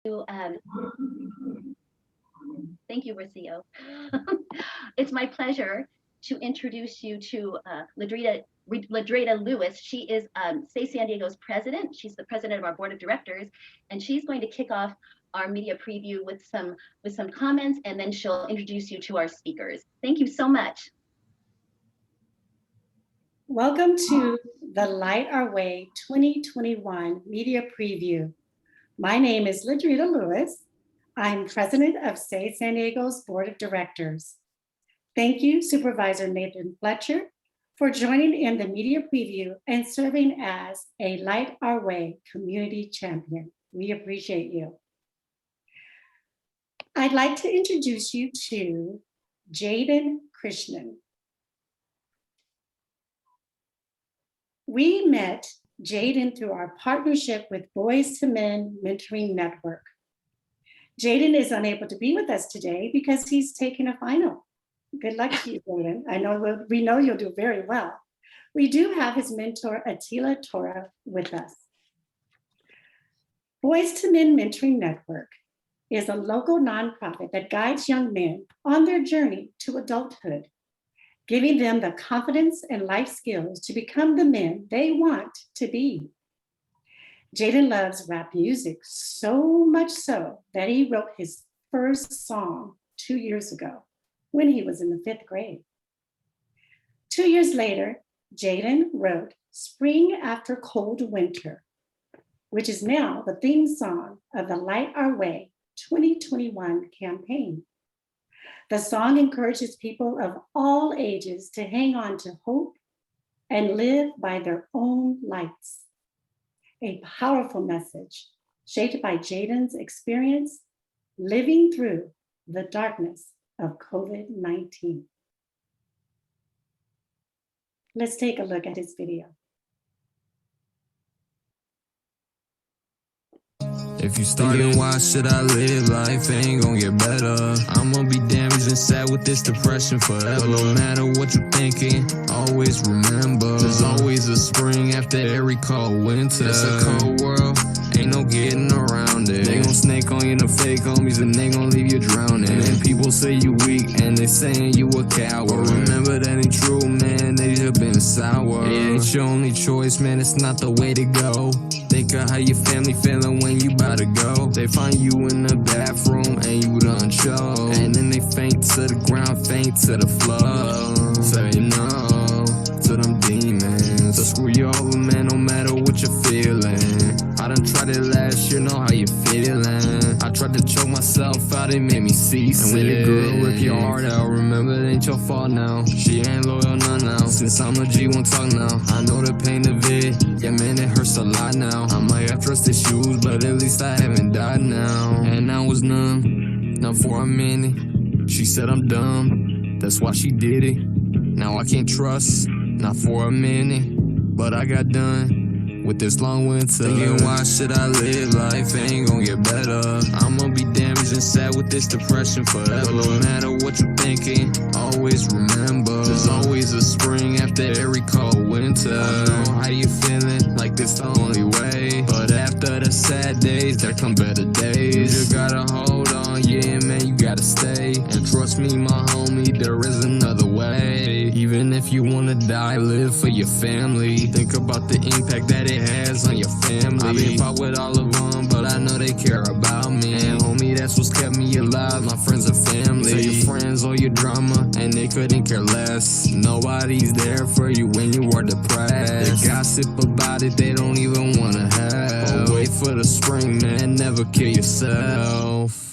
Thank you, Rocio. It's my pleasure to introduce you to Ladreda Lewis. She is Stay San Diego's president. She's the president of our board of directors, and she's going to kick off our media preview with some comments, and then she'll introduce you to our speakers. Thank you so much. Welcome to the Light Our Way 2021 media preview. My name is Ladreda Lewis. I'm president of Stay San Diego's board of directors. Thank you, Supervisor Nathan Fletcher, for joining in the media preview and serving as a Light Our Way community champion. We appreciate you. I'd like to introduce you to Jaden Krishnan. We met Jaden through our partnership with Boys to Men Mentoring Network. Jaden is unable to be with us today because he's taking a final. Good luck to you, Jaden. We know you'll do very well. We do have his mentor, Attila Torah, with us. Boys to Men Mentoring Network is a local nonprofit that guides young men on their journey to adulthood, giving them the confidence and life skills to become the men they want to be. Jaden loves rap music so much so that he wrote his first song 2 years ago when he was in the 5th grade. 2 years later, Jaden wrote Spring After Cold Winter, which is now the theme song of the Light Our Way 2021 campaign. The song encourages people of all ages to hang on to hope and live by their own lights. A powerful message shaped by Jaden's experience living through the darkness of COVID-19. Let's take a look at his video. If you started, why should I live? Life ain't gon' get better. I'ma be damaged and sad with this depression forever. No matter what you're thinking, always remember there's always a spring after every cold winter. It's a cold world, ain't no getting around it. They gon' snake on you, the fake homies, and they gon' leave you drowning. And people say you weak, and they saying you a coward. But remember that ain't true, man, they just been sour. It ain't your only choice, man, it's not the way to go. Think of how your family feeling when you about to go. They find you in the bathroom and you done choke. And then they faint to the ground, faint to the floor. Say no to them demons. So screw you over, man, no matter what you're feeling. I done tried it last year, know how you feeling. I tried to choke myself out, it made me seasick. And when your girl rip your heart out, remember it ain't your fault now. She ain't loyal none now. Since I'm a G, won't talk now. I know the pain of it, yeah man, it hurts a lot now. I might have trust issues, but at least I haven't died now. And I was numb, not for a minute. She said I'm dumb, that's why she did it. Now I can't trust, not for a minute. But I got done with this long winter. Thinking, why should I live? Life ain't gon' get better. I'ma be damaged and sad with this depression forever. No matter what you're thinking, always remember there's always a spring after every cold winter. I know how you feeling, like this the only way. But after the sad days, there come better days. You just gotta hold on, yeah man, you gotta stay. And trust me, my homie, there is another way. Even if you wanna die, live for your family. Think about the impact that it has on your family. I've been fought with all of them, but I know they care about me. And homie, that's what's kept me alive, my friends and family. Say your friends or your drama, and they couldn't care less. Nobody's there for you when you are depressed. They gossip about it, they don't even wanna help. But wait for the spring, man, never kill yourself.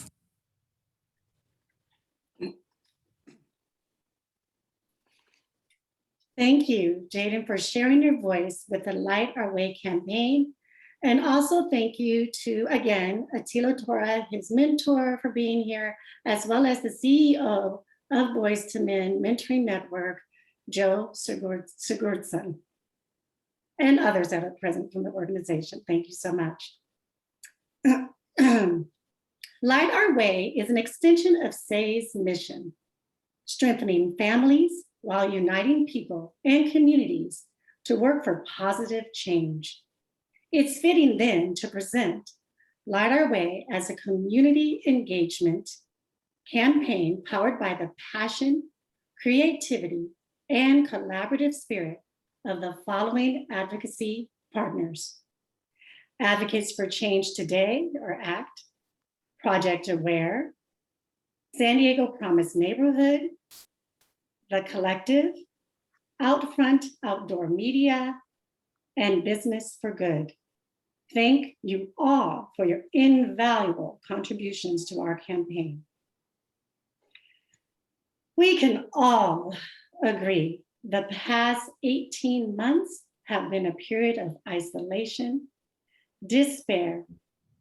Thank you, Jaden, for sharing your voice with the Light Our Way campaign. And also thank you to, again, Attila Torah, his mentor, for being here, as well as the CEO of Boys to Men Mentoring Network, Joe Sigurdsson, and others that are present from the organization. Thank you so much. Light Our Way is an extension of SAY's mission, strengthening families while uniting people and communities to work for positive change. It's fitting then to present Light Our Way as a community engagement campaign powered by the passion, creativity, and collaborative spirit of the following advocacy partners: Advocates for Change Today, or ACT, Project Aware, San Diego Promise Neighborhood, The Collective, Outfront Outdoor Media, and Business for Good. Thank you all for your invaluable contributions to our campaign. We can all agree the past 18 months have been a period of isolation, despair,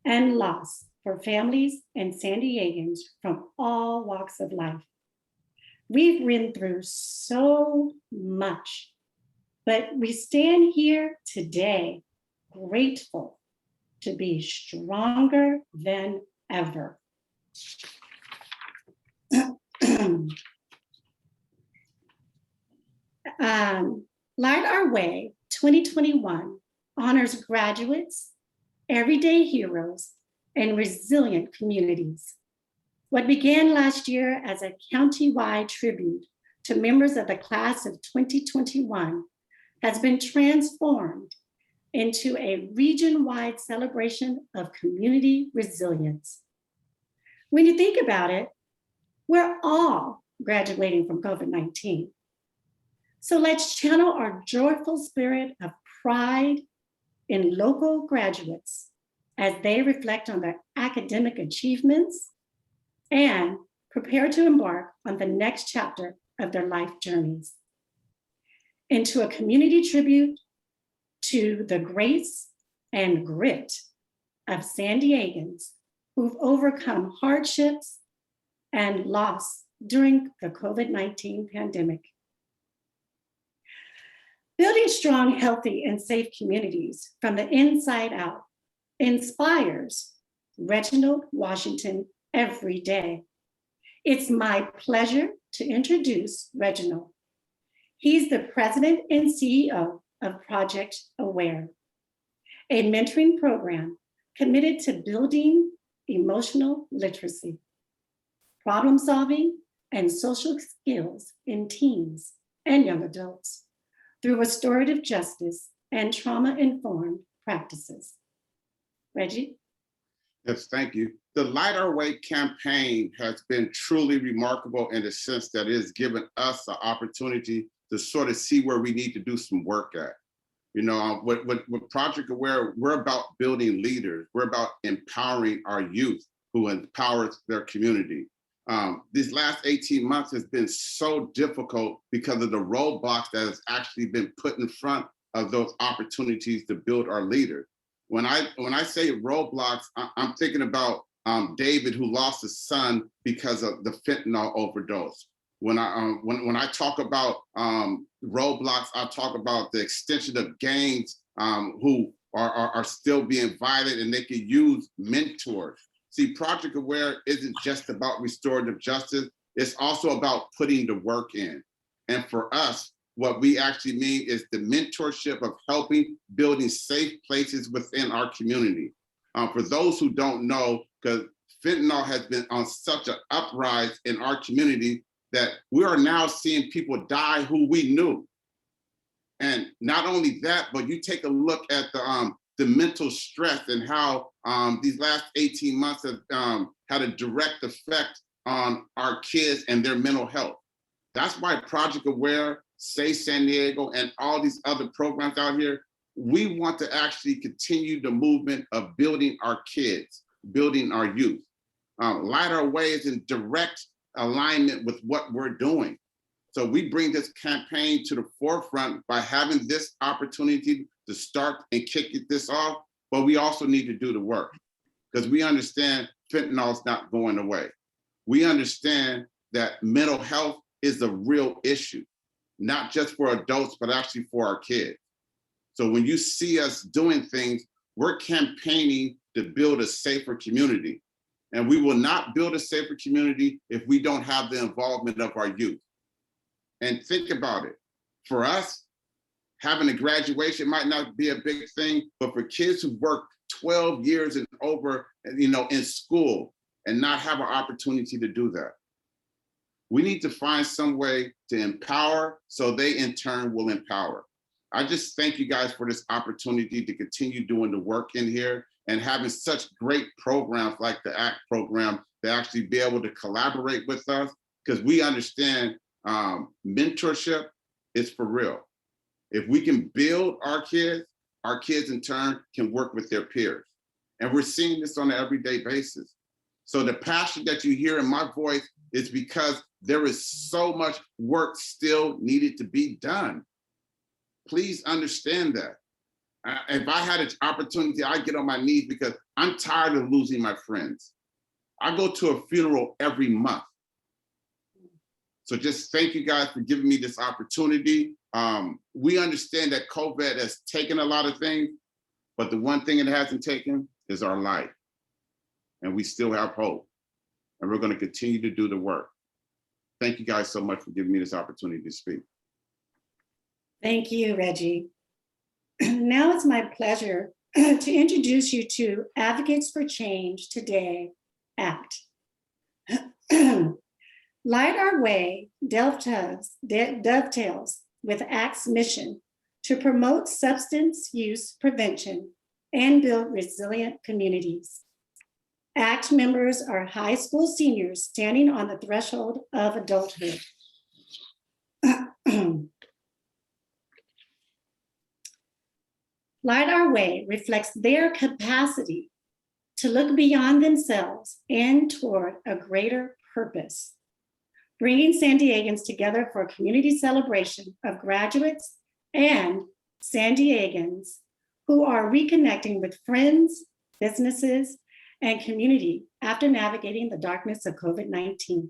and loss for families and San Diegans from all walks of life. We've been through so much, but we stand here today grateful to be stronger than ever. Light Our Way 2021 honors graduates, everyday heroes, and resilient communities. What began last year as a county-wide tribute to members of the class of 2021 has been transformed into a region-wide celebration of community resilience. When you think about it, we're all graduating from COVID-19. So let's channel our joyful spirit of pride in local graduates as they reflect on their academic achievements and prepare to embark on the next chapter of their life journeys. Into a community tribute to the grace and grit of San Diegans who've overcome hardships and loss during the COVID-19 pandemic. Building strong, healthy, and safe communities from the inside out inspires Reginald Washington every day. It's my pleasure to introduce Reginald. He's the president and CEO of Project Aware, a mentoring program committed to building emotional literacy, problem solving, and social skills in teens and young adults through restorative justice and trauma-informed practices. Reggie? Yes, thank you. The Light Our Way campaign has been truly remarkable in the sense that it has given us the opportunity to sort of see where we need to do some work at. You know, with Project Aware, we're about building leaders. We're about empowering our youth who empowers their community. These last 18 months has been so difficult because of the roadblocks that has actually been put in front of those opportunities to build our leaders. When I say roadblocks, I'm thinking about David, who lost his son because of the fentanyl overdose. When I talk about roadblocks, I talk about the extension of gangs who are still being violent, and they can use mentors. See, Project Aware isn't just about restorative justice, it's also about putting the work in. And for us, what we actually mean is the mentorship of helping building safe places within our community. For those who don't know, because fentanyl has been on such an uprise in our community that we are now seeing people die who we knew. And not only that, but you take a look at the mental stress and how these last 18 months have had a direct effect on our kids and their mental health. That's why Project Aware, Say San Diego, and all these other programs out here, we want to actually continue the movement of building our kids, building our youth. Light Our Way is in direct alignment with what we're doing. So we bring this campaign to the forefront by having this opportunity to start and kick this off, but we also need to do the work because we understand fentanyl is not going away. We understand that mental health is a real issue, not just for adults, but actually for our kids. So when you see us doing things, we're campaigning to build a safer community. And we will not build a safer community if we don't have the involvement of our youth. And think about it. For us, having a graduation might not be a big thing, but for kids who work 12 years and over, in school and not have an opportunity to do that. We need to find some way to empower so they in turn will empower. I just thank you guys for this opportunity to continue doing the work in here and having such great programs like the ACT program to actually be able to collaborate with us, because we understand mentorship is for real. If we can build our kids in turn can work with their peers. And we're seeing this on an everyday basis. So the passion that you hear in my voice is because there is so much work still needed to be done. Please understand that. If I had an opportunity, I'd get on my knees because I'm tired of losing my friends. I go to a funeral every month. So just thank you guys for giving me this opportunity. We understand that COVID has taken a lot of things, but the one thing it hasn't taken is our life. And we still have hope. And we're going to continue to do the work. Thank you guys so much for giving me this opportunity to speak. Thank you, Reggie. Now it's my pleasure to introduce you to Advocates for Change Today, ACT. Light Our Way dovetails with ACT's mission to promote substance use prevention and build resilient communities. ACT members are high school seniors standing on the threshold of adulthood. Light Our Way reflects their capacity to look beyond themselves and toward a greater purpose, bringing San Diegans together for a community celebration of graduates and San Diegans who are reconnecting with friends, businesses, and community after navigating the darkness of COVID-19.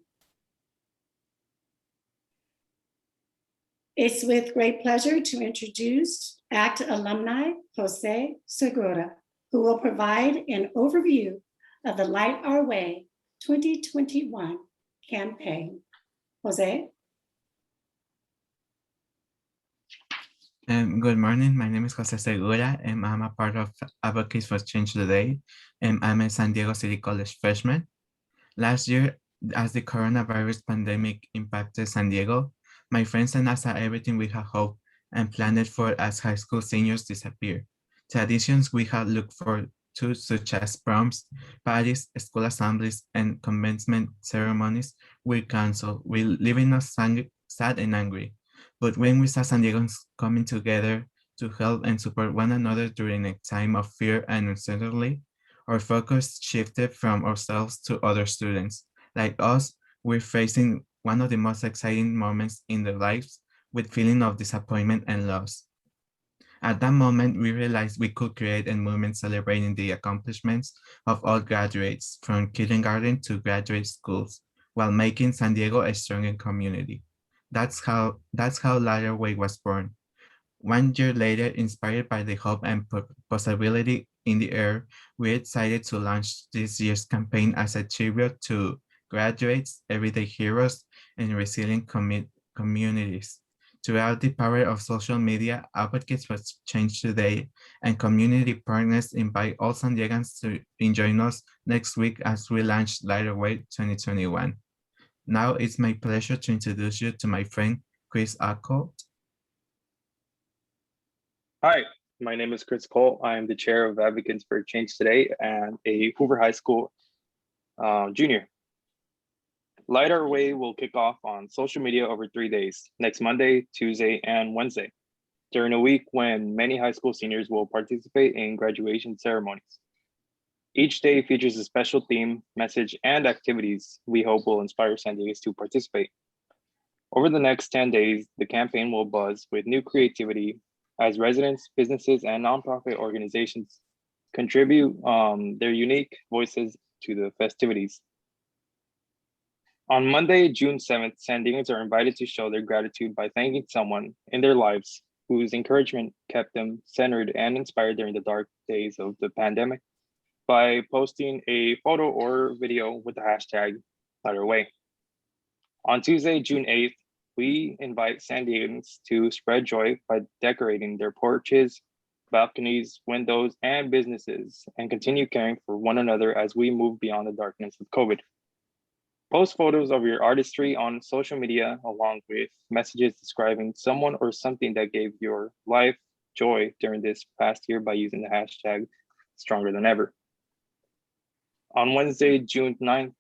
It's with great pleasure to introduce ACT alumni, Jose Segura, who will provide an overview of the Light Our Way 2021 campaign. Jose? Good morning. My name is Jose Segura, and I'm a part of Advocates for Change Today, and I'm a San Diego City College freshman. Last year, as the coronavirus pandemic impacted San Diego, my friends and I saw everything we had hoped and planned for as high school seniors disappear. Traditions we had looked forward to, such as proms, parties, school assemblies, and commencement ceremonies, were canceled, leaving us sad and angry. But when we saw San Diegans coming together to help and support one another during a time of fear and uncertainty, our focus shifted from ourselves to other students. Like us, we're facing one of the most exciting moments in their lives with feeling of disappointment and loss. At that moment, we realized we could create a movement celebrating the accomplishments of all graduates from kindergarten to graduate schools, while making San Diego a stronger community. That's how Light Our Way was born. 1 year later, inspired by the hope and possibility in the air, we decided to launch this year's campaign as a tribute to graduates, everyday heroes, and resilient communities. Throughout the power of social media, Advocates for Change Today and community partners invite all San Diegans to join us next week as we launch Light Our Way 2021. Now it's my pleasure to introduce you to my friend, Chris Acott. Hi, my name is Chris Cole. I am the chair of Advocates for Change Today and a Hoover High School junior. Light Our Way will kick off on social media over 3 days, next Monday, Tuesday, and Wednesday, during a week when many high school seniors will participate in graduation ceremonies. Each day features a special theme, message, and activities we hope will inspire San Diegans to participate. Over the next 10 days, the campaign will buzz with new creativity as residents, businesses, and nonprofit organizations contribute their unique voices to the festivities. On Monday, June 7th, San Diegans are invited to show their gratitude by thanking someone in their lives whose encouragement kept them centered and inspired during the dark days of the pandemic by posting a photo or video with the hashtag Light Our Way. On Tuesday, June 8th, we invite San Diegans to spread joy by decorating their porches, balconies, windows, and businesses, and continue caring for one another as we move beyond the darkness of COVID. Post photos of your artistry on social media, along with messages describing someone or something that gave your life joy during this past year by using the hashtag stronger than ever. On Wednesday, June 9th,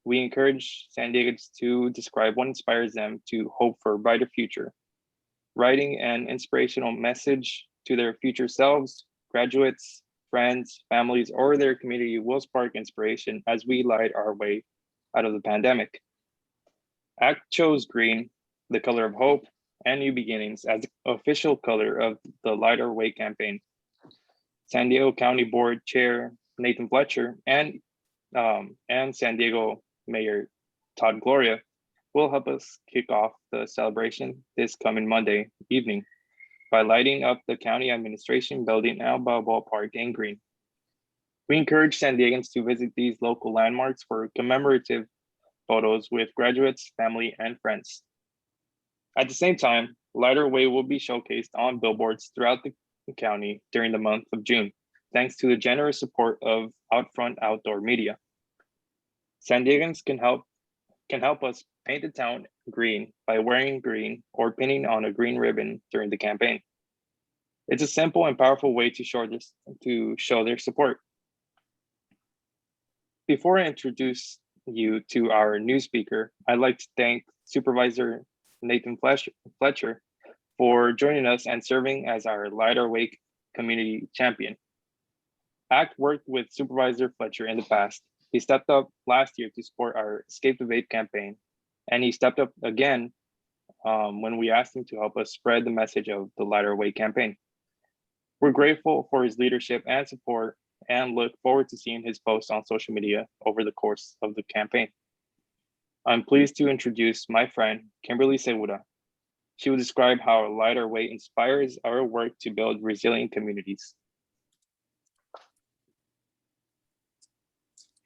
we encourage San Diegans to describe what inspires them to hope for a brighter future. Writing an inspirational message to their future selves, graduates, friends, families, or their community will spark inspiration as we light our way out of the pandemic. ACT chose green, the color of hope and new beginnings, as the official color of the Light Our Way campaign. San Diego County Board Chair Nathan Fletcher and San Diego Mayor Todd Gloria will help us kick off the celebration this coming Monday evening by lighting up the county administration building and Balboa Park in green. We encourage San Diegans to visit these local landmarks for commemorative photos with graduates, family, and friends. At the same time, Light Our Way will be showcased on billboards throughout the county during the month of June, thanks to the generous support of Outfront Outdoor Media. San Diegans can help us paint the town green by wearing green or pinning on a green ribbon during the campaign. It's a simple and powerful way to show their support. Before I introduce you to our new speaker, I'd like to thank Supervisor Nathan Fletcher for joining us and serving as our Light Our Way community champion. ACT worked with Supervisor Fletcher in the past. He stepped up last year to support our Escape the Vape campaign, and he stepped up again when we asked him to help us spread the message of the Light Our Way campaign. We're grateful for his leadership and support and look forward to seeing his posts on social media over the course of the campaign. I'm pleased to introduce my friend, Kimberly Segura. She will describe how Light Our Way inspires our work to build resilient communities.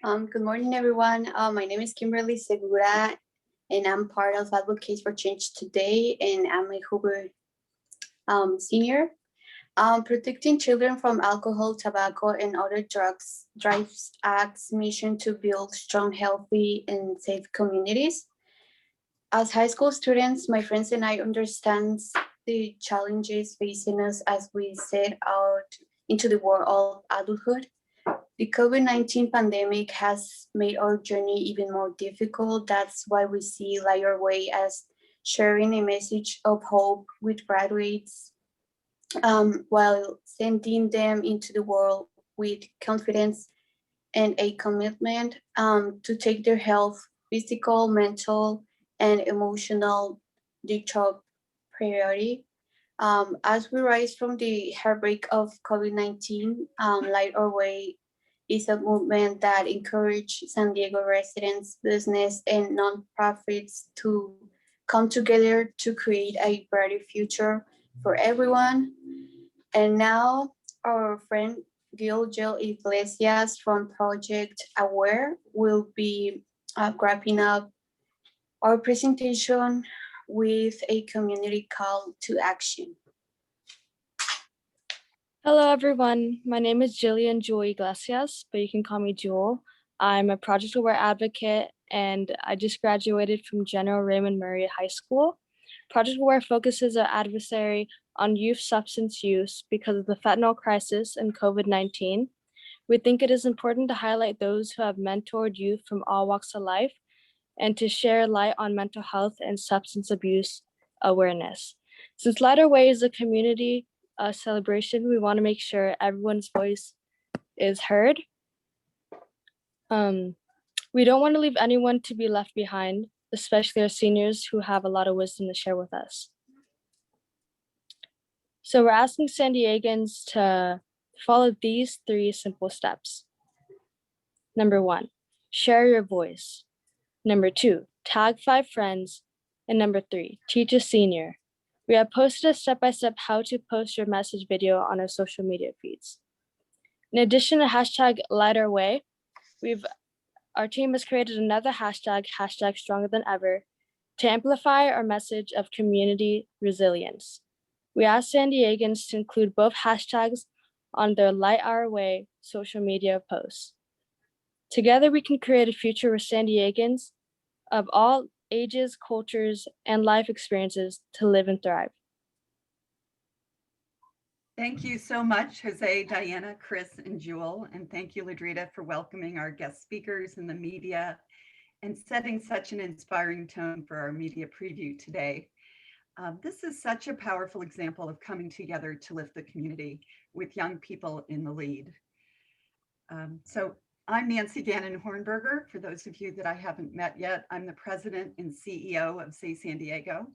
Good morning, everyone. My name is Kimberly Segura, and I'm part of Advocates for Change today, and I'm a Hoover senior. Protecting children from alcohol, tobacco, and other drugs drives ACT's mission to build strong, healthy, and safe communities. As high school students, my friends and I understand the challenges facing us as we set out into the world of adulthood. The COVID-19 pandemic has made our journey even more difficult. That's why we see Light Our Way as sharing a message of hope with graduates, while sending them into the world with confidence and a commitment to take their health, physical, mental, and emotional top priority. As we rise from the heartbreak of COVID-19, Light Our Way is a movement that encourages San Diego residents, business, and nonprofits to come together to create a brighter future for everyone. And now our friend Gil Iglesias from Project Aware will be wrapping up our presentation with a community call to action. Hello, everyone. My name is Jillian Joy Iglesias, but you can call me Jewel. I'm a Project Aware advocate, and I just graduated from General Raymond Murray High School. Project Aware focuses our adversary on youth substance use because of the fentanyl crisis and COVID-19. We think it is important to highlight those who have mentored youth from all walks of life and to share light on mental health and substance abuse awareness. Since Light Our Way is a community celebration, we want to make sure everyone's voice is heard. We don't want to leave anyone to be left behind, especially our seniors who have a lot of wisdom to share with us. So we're asking San Diegans to follow these 3 simple steps. Number 1, share your voice. Number 2, tag 5 friends. And number 3, teach a senior. We have posted a step-by-step how to post your message video on our social media feeds. In addition to hashtag Light Our Way, our team has created another hashtag stronger than ever, to amplify our message of community resilience. We asked San Diegans to include both hashtags on their Light Our Way social media posts. Together, we can create a future where San Diegans of all ages, cultures, and life experiences to live and thrive. Thank you so much, Jose, Diana, Chris, and Jewel. And thank you, Ladrita, for welcoming our guest speakers and the media and setting such an inspiring tone for our media preview today. This is such a powerful example of coming together to lift the community with young people in the lead. So I'm Nancy Gannon Hornberger. For those of you that I haven't met yet, I'm the president and CEO of Say San Diego.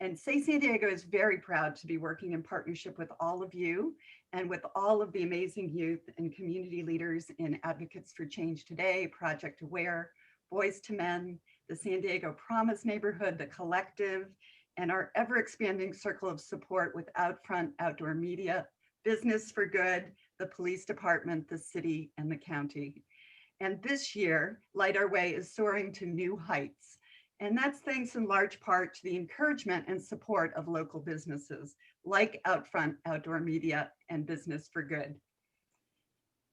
And Say San Diego is very proud to be working in partnership with all of you and with all of the amazing youth and community leaders in Advocates for Change Today, Project Aware, Boys to Men, the San Diego Promise Neighborhood, the Collective, and our ever expanding circle of support with Outfront Outdoor Media, Business for Good, the police department, the city, and the county. And this year, Light Our Way is soaring to new heights. And that's thanks in large part to the encouragement and support of local businesses like Outfront Outdoor Media and Business for Good.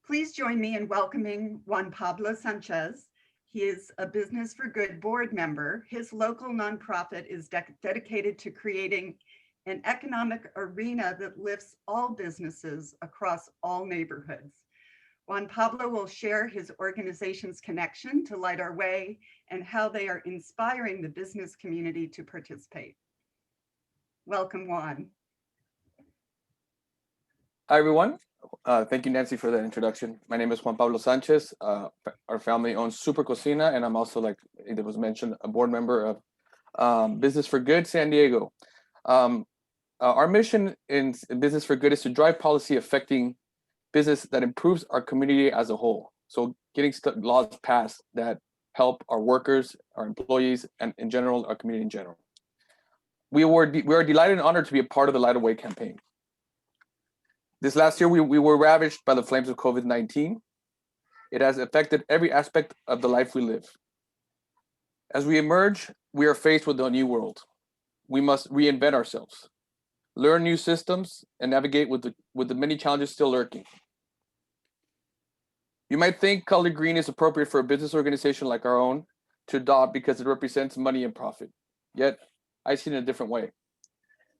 Please join me in welcoming Juan Pablo Sanchez. He is a Business for Good board member. His local nonprofit is dedicated to creating an economic arena that lifts all businesses across all neighborhoods. Juan Pablo will share his organization's connection to Light Our Way and how they are inspiring the business community to participate. Welcome, Juan. Hi, everyone. Thank you, Nancy, for that introduction. My name is Juan Pablo Sanchez. Our family owns Super Cocina, and I'm also, like it was mentioned, a board member of Business for Good San Diego. Our mission in Business for Good is to drive policy affecting business that improves our community as a whole. So getting laws passed that help our workers, our employees, and in general, our community in general. We are delighted and honored to be a part of the Light Our Way campaign. This last year, we were ravaged by the flames of COVID-19. It has affected every aspect of the life we live. As we emerge, we are faced with a new world. We must reinvent ourselves, learn new systems, and navigate with the many challenges still lurking. You might think color green is appropriate for a business organization like our own to adopt because it represents money and profit. Yet, I see it in a different way.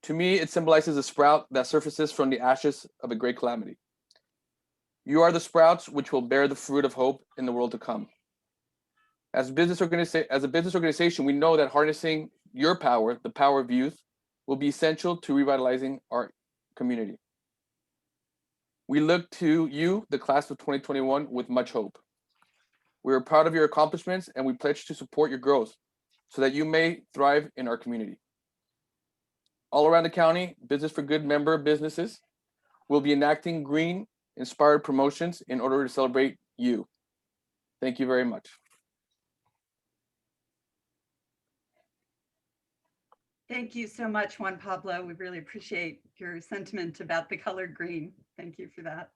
To me, it symbolizes a sprout that surfaces from the ashes of a great calamity. You are the sprouts which will bear the fruit of hope in the world to come. As a business organization, we know that harnessing your power, the power of youth, will be essential to revitalizing our community. We look to you, the class of 2021, with much hope. We are proud of your accomplishments and we pledge to support your growth so that you may thrive in our community. All around the county, Business for Good member businesses will be enacting green-inspired promotions in order to celebrate you. Thank you very much. Thank you so much, Juan Pablo. We really appreciate your sentiment about the color green. Thank you for that.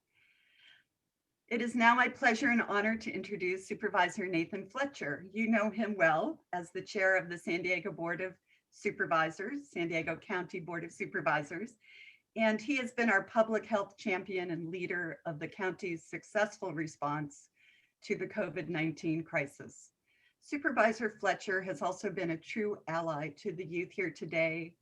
It is now my pleasure and honor to introduce Supervisor Nathan Fletcher. You know him well as the chair of the San Diego Board of Supervisors, San Diego County Board of Supervisors, and he has been our public health champion and leader of the county's successful response to the COVID-19 crisis. Supervisor Fletcher has also been a true ally to the youth here today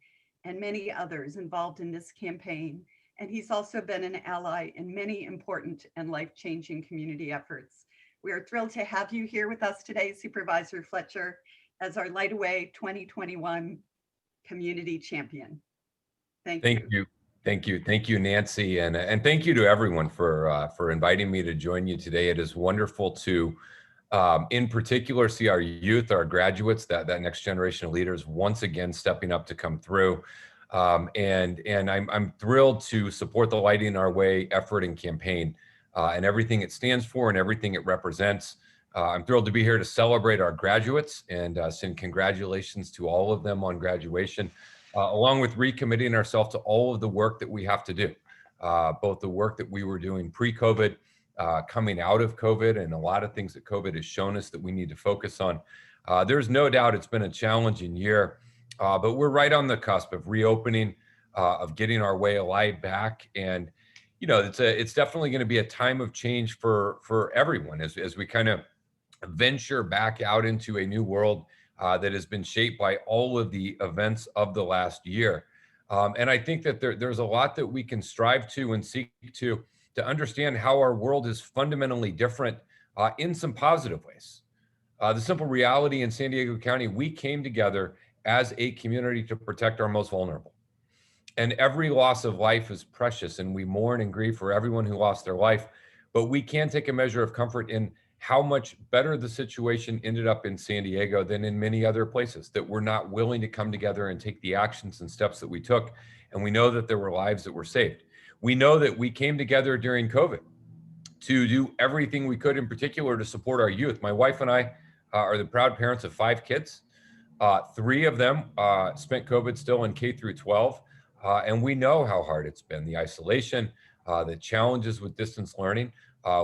and many others involved in this campaign. And he's also been an ally in many important and life-changing community efforts. We are thrilled to have you here with us today, Supervisor Fletcher, as our Light Away 2021 community champion. Thank you. Thank you, Nancy, and thank you to everyone for inviting me to join you today. It is wonderful to, in particular, see our youth, our graduates, that next generation of leaders once again stepping up to come through. And I'm thrilled to support the Lighting Our Way effort and campaign and everything it stands for and everything it represents. I'm thrilled to be here to celebrate our graduates and send congratulations to all of them on graduation, along with recommitting ourselves to all of the work that we have to do, both the work that we were doing pre-COVID, coming out of COVID, and a lot of things that COVID has shown us that we need to focus on. There's no doubt it's been a challenging year, but we're right on the cusp of reopening of getting our way alive back. And, you know, it's definitely going to be a time of change for everyone as we kind of venture back out into a new world that has been shaped by all of the events of the last year. And I think that there's a lot that we can strive to and seek to understand how our world is fundamentally different in some positive ways. The simple reality in San Diego County, we came together as a community to protect our most vulnerable. And every loss of life is precious, and we mourn and grieve for everyone who lost their life. But we can take a measure of comfort in how much better the situation ended up in San Diego than in many other places, that we're not willing to come together and take the actions and steps that we took. And we know that there were lives that were saved. We know that we came together during COVID to do everything we could, in particular to support our youth. My wife and I are the proud parents of 5 kids. 3 of them spent COVID still in K through 12. And we know how hard it's been, the isolation, the challenges with distance learning.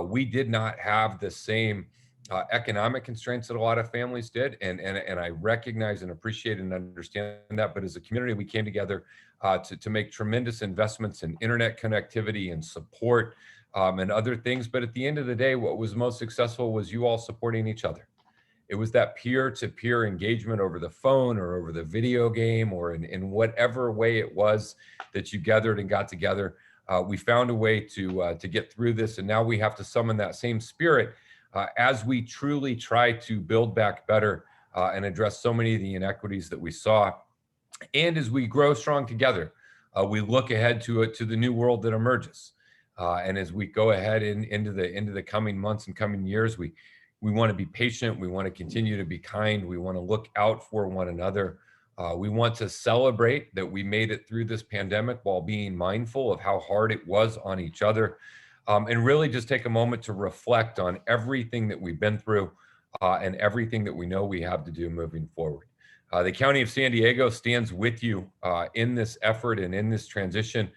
We did not have the same economic constraints that a lot of families did. And I recognize and appreciate and understand that. But as a community, we came together to make tremendous investments in internet connectivity and support and other things. But at the end of the day, what was most successful was you all supporting each other. It was that peer-to-peer engagement over the phone or over the video game or in whatever way it was that you gathered and got together. We found a way to get through this, and now we have to summon that same spirit as we truly try to build back better and address so many of the inequities that we saw. And as we grow strong together, we look ahead to the new world that emerges. And as we go ahead into the coming months and coming years, we want to be patient. We want to continue to be kind. We want to look out for one another. We want to celebrate that we made it through this pandemic while being mindful of how hard it was on each other. And really just take a moment to reflect on everything that we've been through and everything that we know we have to do moving forward. The County of San Diego stands with you in this effort and in this transition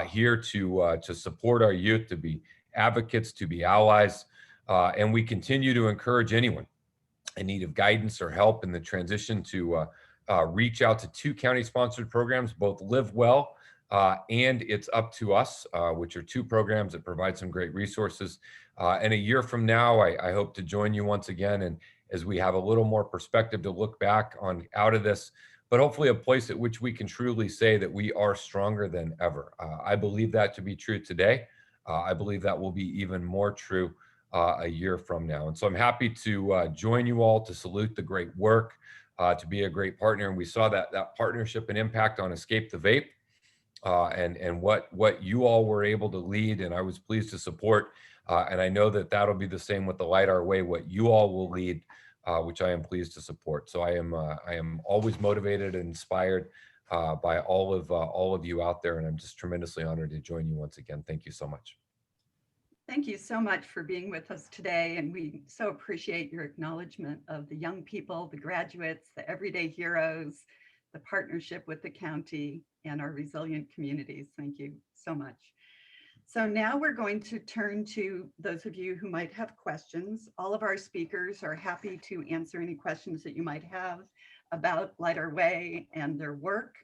here to support our youth, to be advocates, to be allies. And we continue to encourage anyone in need of guidance or help in the transition to reach out to 2 county-sponsored programs, both Live Well and It's Up to Us, which are 2 programs that provide some great resources. And a year from now, I hope to join you once again, and as we have a little more perspective to look back on out of this, but hopefully a place at which we can truly say that we are stronger than ever. I believe that to be true today. I believe that will be even more true a year from now. And so I'm happy to join you all, to salute the great work, to be a great partner. And we saw that partnership and impact on Escape the Vape and what you all were able to lead. And I was pleased to support. And I know that that'll be the same with the Light Our Way, what you all will lead, which I am pleased to support. So I am always motivated and inspired by all of you out there. And I'm just tremendously honored to join you once again. Thank you so much. Thank you so much for being with us today. And we so appreciate your acknowledgement of the young people, the graduates, the everyday heroes, the partnership with the county and our resilient communities. Thank you so much. So now we're going to turn to those of you who might have questions. All of our speakers are happy to answer any questions that you might have about Light Our Way and their work.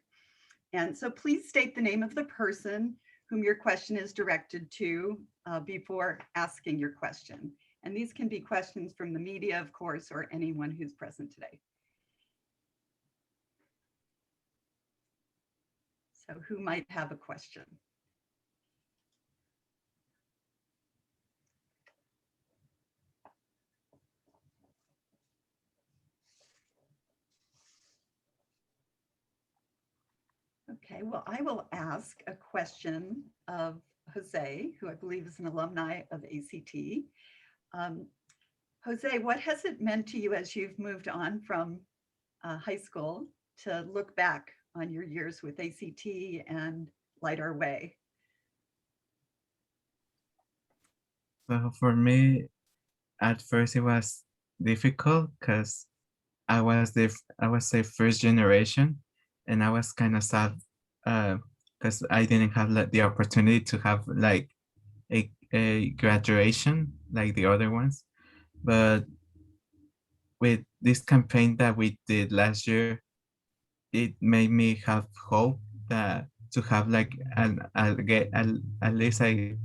And so please state the name of the person whom your question is directed to before asking your question. And these can be questions from the media, of course, or anyone who's present today. So who might have a question? Okay, well, I will ask a question of Jose, who I believe is an alumni of ACT. Jose, what has it meant to you as you've moved on from high school to look back on your years with ACT and Light Our Way? So for me, at first it was difficult because I was the first generation, and I was kind of sad because I didn't have the opportunity to have like a graduation like the other ones. But with this campaign that we did last year, it made me have hope that to have like at least a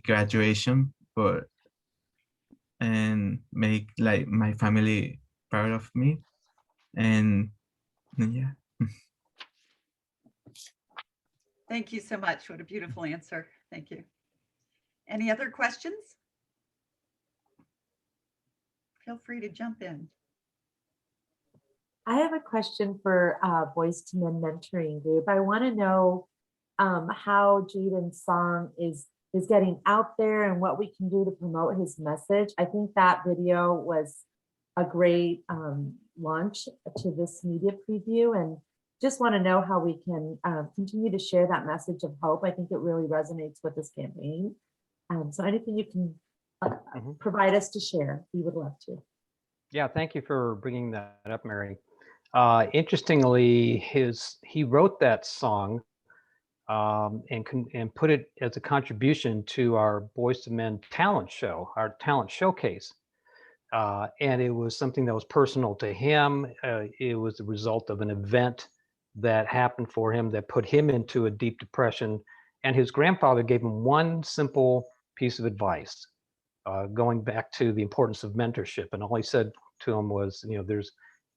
graduation, but and make like my family proud of me, and yeah. Thank you so much. What a beautiful answer. Thank you. Any other questions? Feel free to jump in. I have a question for Boys to Men Mentoring Group. I want to know how Jaden's song is getting out there and what we can do to promote his message. I think that video was a great launch to this media preview, and just want to know how we can continue to share that message of hope. I think it really resonates with this campaign. So anything you can provide us to share, we would love to. Yeah, thank you for bringing that up, Mary. Interestingly, he wrote that song and put it as a contribution to our Boys to Men talent show, our talent showcase. And it was something that was personal to him. It was the result of an event that happened for him that put him into a deep depression. And his grandfather gave him one simple piece of advice, going back to the importance of mentorship. And all he said to him was, you know,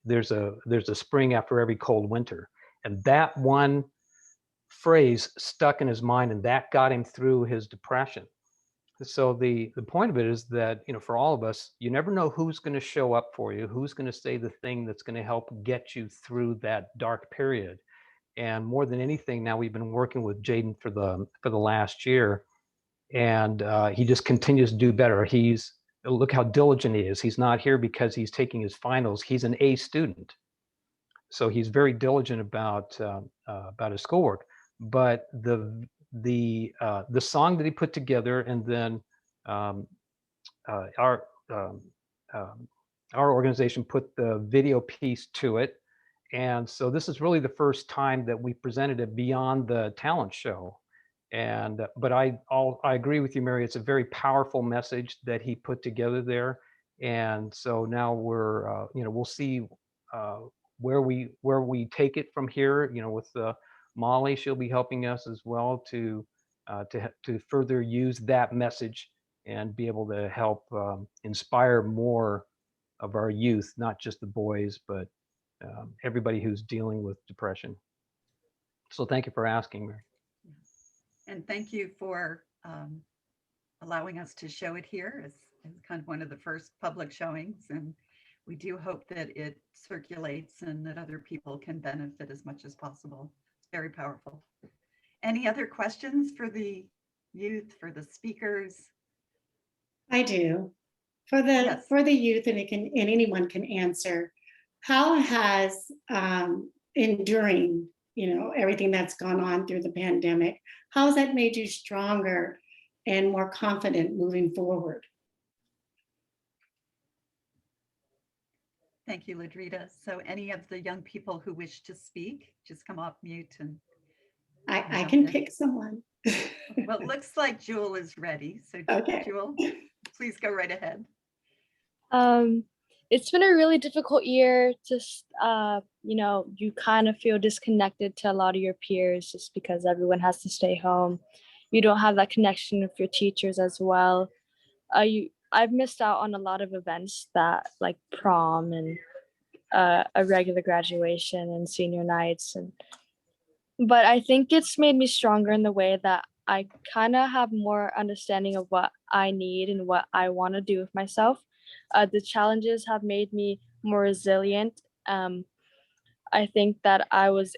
there's a spring after every cold winter. And that one phrase stuck in his mind, and that got him through his depression. So the point of it is that, you know, for all of us, you never know who's going to show up for you, who's going to say the thing that's going to help get you through that dark period. And more than anything, now we've been working with Jaden for the last year, and he just continues to do better. Look how diligent he is. He's not here because he's taking his finals. He's an A student, so he's very diligent about his schoolwork. But the song that he put together, and then our organization put the video piece to it. And so this is really the first time that we presented it beyond the talent show. And but I agree with you, Mary. It's a very powerful message that he put together there. And so now we're we'll see where we take it from here. You know, with Molly, she'll be helping us as well to further use that message and be able to help inspire more of our youth, not just the boys, but everybody who's dealing with depression. So thank you for asking, Mary. And thank you for allowing us to show it here as kind of one of the first public showings. And we do hope that it circulates and that other people can benefit as much as possible. It's very powerful. Any other questions for the youth, for the speakers? I do. For the youth, and anyone can answer. How has enduring, everything that's gone on through the pandemic, how has that made you stronger and more confident moving forward? Thank you, Ladrita. So any of the young people who wish to speak, just come off mute and I can pick someone. Well, it looks like Jewel is ready. So okay. Jewel, please go right ahead. It's been a really difficult year. Just, you kind of feel disconnected to a lot of your peers just because everyone has to stay home. You don't have that connection with your teachers as well. I've missed out on a lot of events that like prom and a regular graduation and senior nights. But I think it's made me stronger in the way that I kind of have more understanding of what I need and what I want to do with myself. The challenges have made me more resilient. I think that I was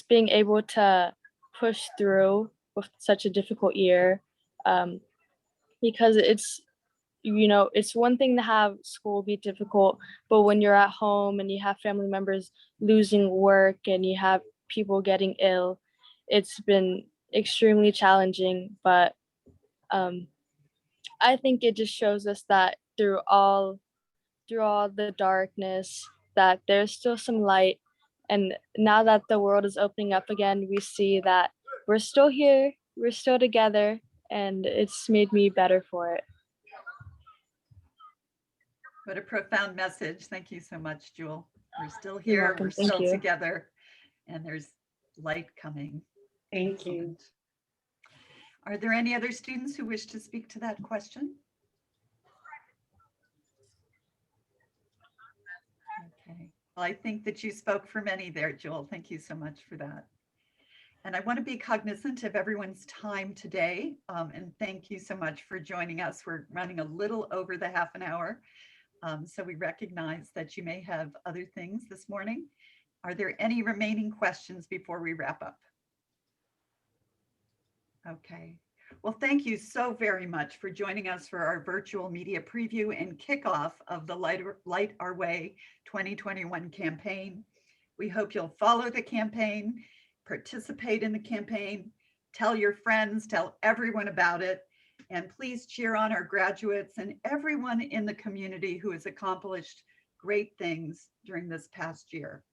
being able to push through with such a difficult year, because it's one thing to have school be difficult, but when you're at home and you have family members losing work and you have people getting ill, it's been extremely challenging. But I think it just shows us that through all the darkness, that there's still some light. And now that the world is opening up again, we see that we're still here, we're still together, and it's made me better for it. What a profound message. Thank you so much, Jewel. We're still here, we're still together, and there's light coming. Thank you. Excellent. Are there any other students who wish to speak to that question? Okay, well, I think that you spoke for many there, Jewel. Thank you so much for that. And I want to be cognizant of everyone's time today. And thank you so much for joining us. We're running a little over the half an hour. So we recognize that you may have other things this morning. Are there any remaining questions before we wrap up? Okay. Well, thank you so very much for joining us for our virtual media preview and kickoff of the Light Our Way 2021 campaign. We hope you'll follow the campaign, participate in the campaign, tell your friends, tell everyone about it, and please cheer on our graduates and everyone in the community who has accomplished great things during this past year.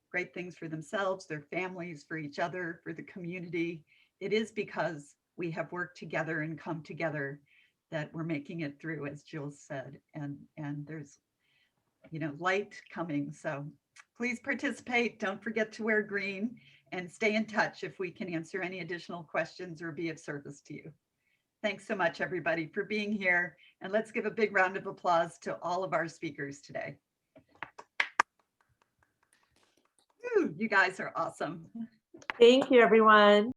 Great things for themselves, their families, for each other, for the community. It is because we have worked together and come together that we're making it through, as Jill said, and there's, you know, light coming. So please participate. Don't forget to wear green and stay in touch if we can answer any additional questions or be of service to you. Thanks so much, everybody, for being here. And let's give a big round of applause to all of our speakers today. Woo, you guys are awesome. Thank you, everyone.